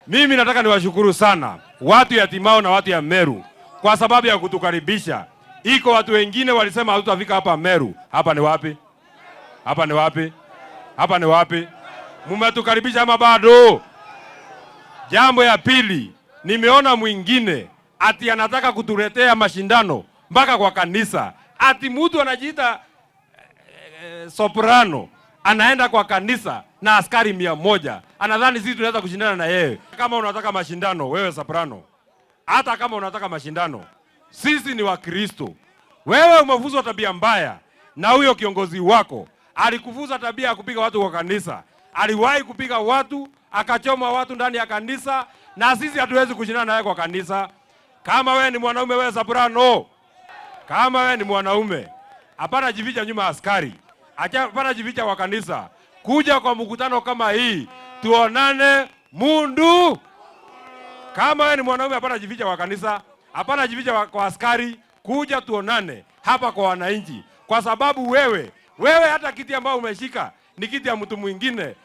Mimi nataka niwashukuru sana watu ya Timao na watu ya Meru kwa sababu ya kutukaribisha. Iko watu wengine walisema hatutafika hapa Meru. Hapa ni wapi? Hapa ni wapi? Hapa ni wapi? Mmetukaribisha ama bado? Jambo ya pili, nimeona mwingine ati anataka kutuletea mashindano mpaka kwa kanisa. Ati mtu anajiita soprano anaenda kwa kanisa na askari 100. Anadhani sisi tunaweza kushindana na yeye. Kama unataka mashindano wewe soprano, hata kama unataka mashindano, sisi ni Wakristo. Wewe umefuzwa tabia mbaya na huyo kiongozi wako. Alikufuza tabia ya kupiga watu kwa kanisa. Aliwahi kupiga watu, akachoma watu ndani ya kanisa, na sisi hatuwezi kushindana naye kwa kanisa. Kama wewe ni mwanaume, wewe soprano, kama wewe ni mwanaume, hapana jificha nyuma askari. Hapana jificha kwa kanisa. Kuja kwa mkutano kama hii, tuonane mundu. Kama wewe ni mwanaume, hapana jificha kwa kanisa, hapana jificha kwa askari. Kuja tuonane hapa kwa wananchi, kwa sababu wewe hata kiti ambao umeshika ni kiti ya mtu mwingine,